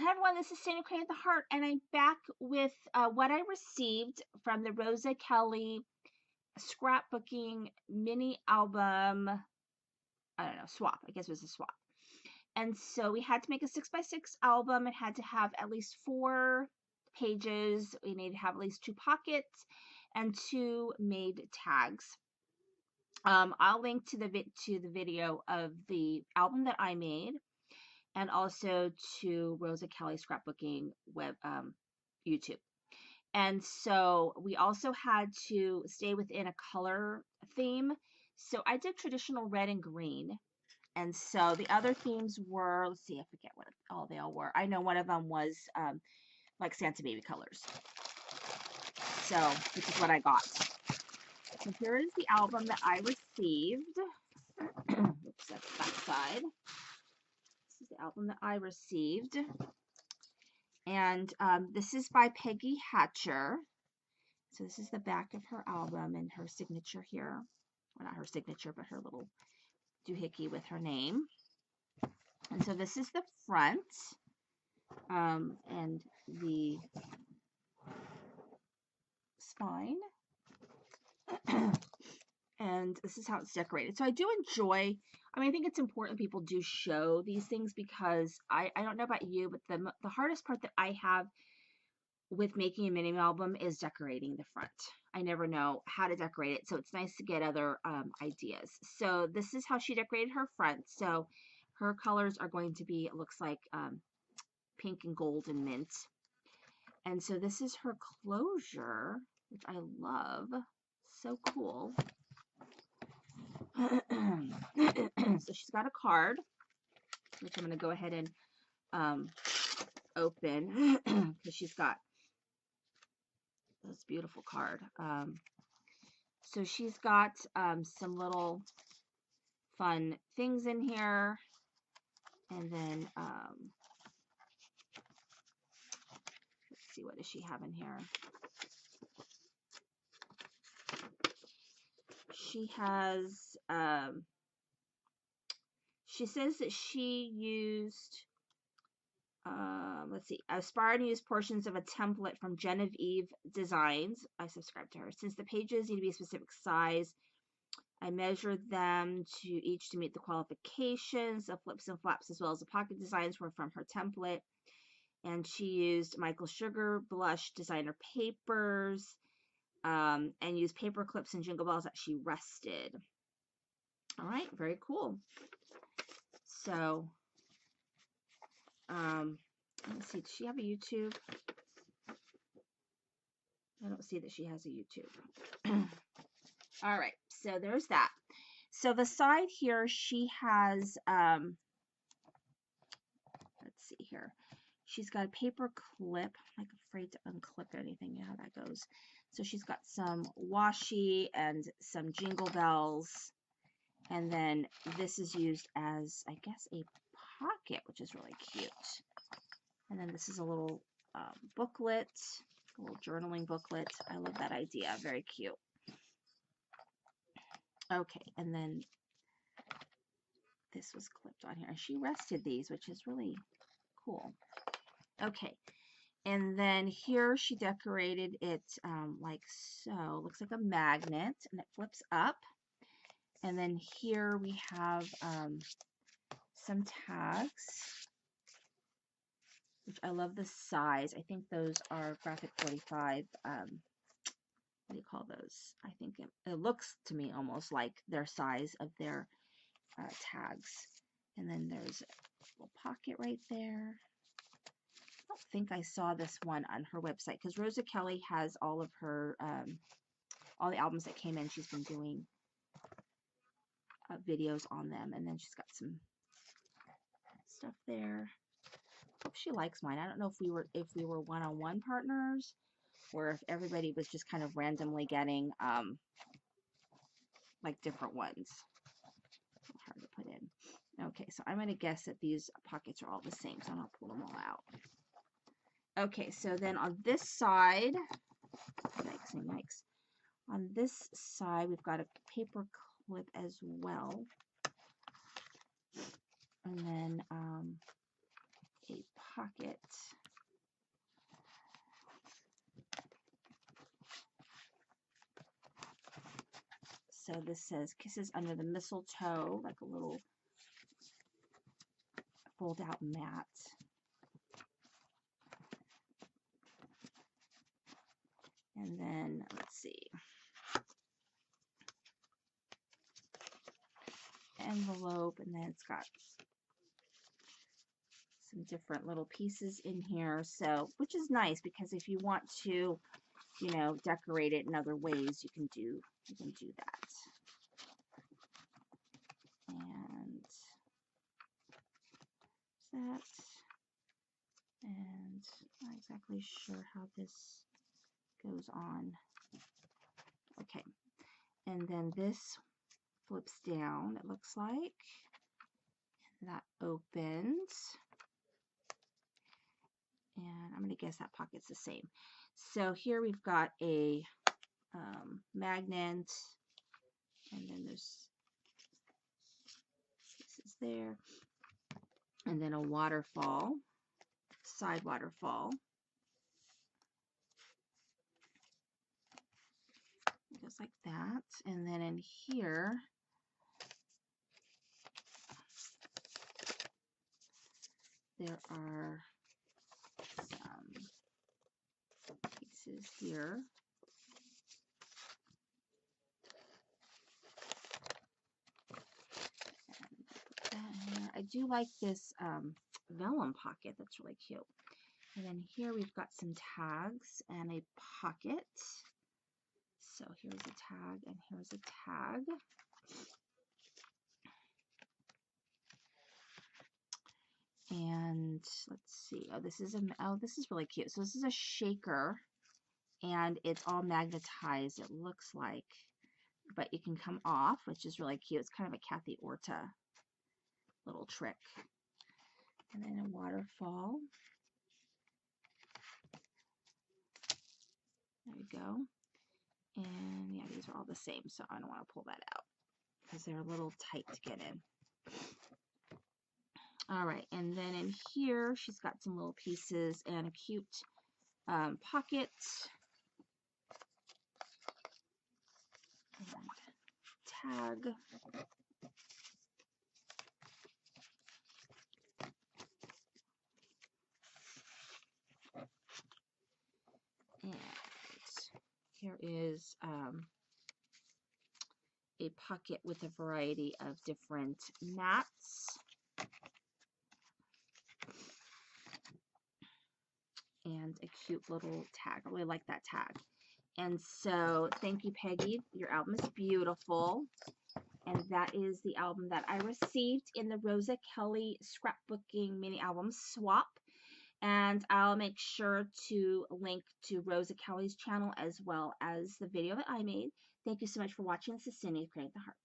Hi everyone, this is Sandy Crane at the Heart, and I'm back with what I received from the Rosa Kelly scrapbooking mini album. I don't know, swap. I guess it was a swap. And so we had to make a 6x6 album. It had to have at least 4 pages. We needed to have at least 2 pockets and 2 made tags. I'll link to the video of the album that I made, and also to Rosa Kelly Scrapbooking web YouTube. And so we also had to stay within a color theme. So I did traditional red and green. And so the other themes were, let's see, I forget what all they all were. I know one of them was like Santa Baby colors. So this is what I got. So here is the album that I received. Oops, that's the back side. This is the album that I received. And this is by Peggy Hatcher. So this is the back of her album and her signature here. Well, not her signature, but her little doohickey with her name. And so this is the front and the spine. And this is how it's decorated. So I do enjoy, I mean, I think it's important people do show these things, because I don't know about you, but the hardest part that I have with making a mini album is decorating the front. I never know how to decorate it, so it's nice to get other ideas. So this is how she decorated her front. So her colors are going to be, it looks like pink and gold and mint. And so this is her closure, which I love. So cool. So she's got a card, which I'm going to go ahead and open, because she's got this beautiful card. So she's got some little fun things in here, and then let's see, what does she have in here? She has she says that she used let's see, aspire to use portions of a template from Genevieve Designs. I subscribe to her. Since the pages need to be a specific size, I measured them each to meet the qualifications. The flips and flaps as well as the pocket designs were from her template. And she used Michael Sugar Blush designer papers, and used paper clips and jingle bells that she rested. All right, very cool. So let's see, does she have a YouTube? I don't see that she has a YouTube. All right, so there's that. So the side here, she has, let's see here. She's got a paper clip. I'm like afraid to unclip anything. You know how that goes. So she's got some washi and some jingle bells. And then this is used as, I guess, a pocket, which is really cute. And then this is a little booklet, a little journaling booklet. I love that idea. Very cute. Okay, and then this was clipped on here. And she rested these, which is really cool. Okay, and then here she decorated it like so. Looks like a magnet, and it flips up. And then here we have some tags, which I love the size. I think those are graphic 45. What do you call those? I think it looks to me almost like their size of their tags. And then there's a little pocket right there. I don't think I saw this one on her website, because Rosa Kelly has all of her, all the albums that came in, she's been doing videos on them. And then she's got some stuff there. Hope she likes mine. I don't know if we were one-on-one partners, or if everybody was just kind of randomly getting like different ones. Hard to put in. Okay, so I'm going to guess that these pockets are all the same, so I'm going to pull them all out. Okay, so then on this side, yikes. On this side, we've got a paper clip as well. And then a pocket. So this says Kisses Under the Mistletoe, like a little fold out mat. And then let's see, envelope, and then it's got some different little pieces in here, so which is nice because if you want to, you know, decorate it in other ways, you can do that. And that, and I'm not exactly sure how this goes on. Okay, and then this flips down, it looks like. That opens. And I'm going to guess that pocket's the same. So here we've got a magnet, and then there's pieces there, and then a waterfall, side waterfall. It goes like that, and then in here there are some pieces here. I do like this vellum pocket. That's really cute. And then here we've got some tags and a pocket. So here's a tag and here's a tag. And let's see. Oh, this is really cute. So this is a shaker, and it's all magnetized. It looks like, but you can come off, which is really cute. It's kind of a Kathy Orta little trick. And then a waterfall. There we go. And yeah, these are all the same, so I don't want to pull that out because they're a little tight to get in. All right, and then in here, she's got some little pieces and a cute pocket. And tag. And here is a pocket with a variety of different mats. And a cute little tag. I really like that tag. And so thank you, Peggy. Your album is beautiful. And that is the album that I received in the Rosa Kelly Scrapbooking mini album swap. And I'll make sure to link to Rosa Kelly's channel as well as the video that I made. Thank you so much for watching. This is Cindy, Create the Heart.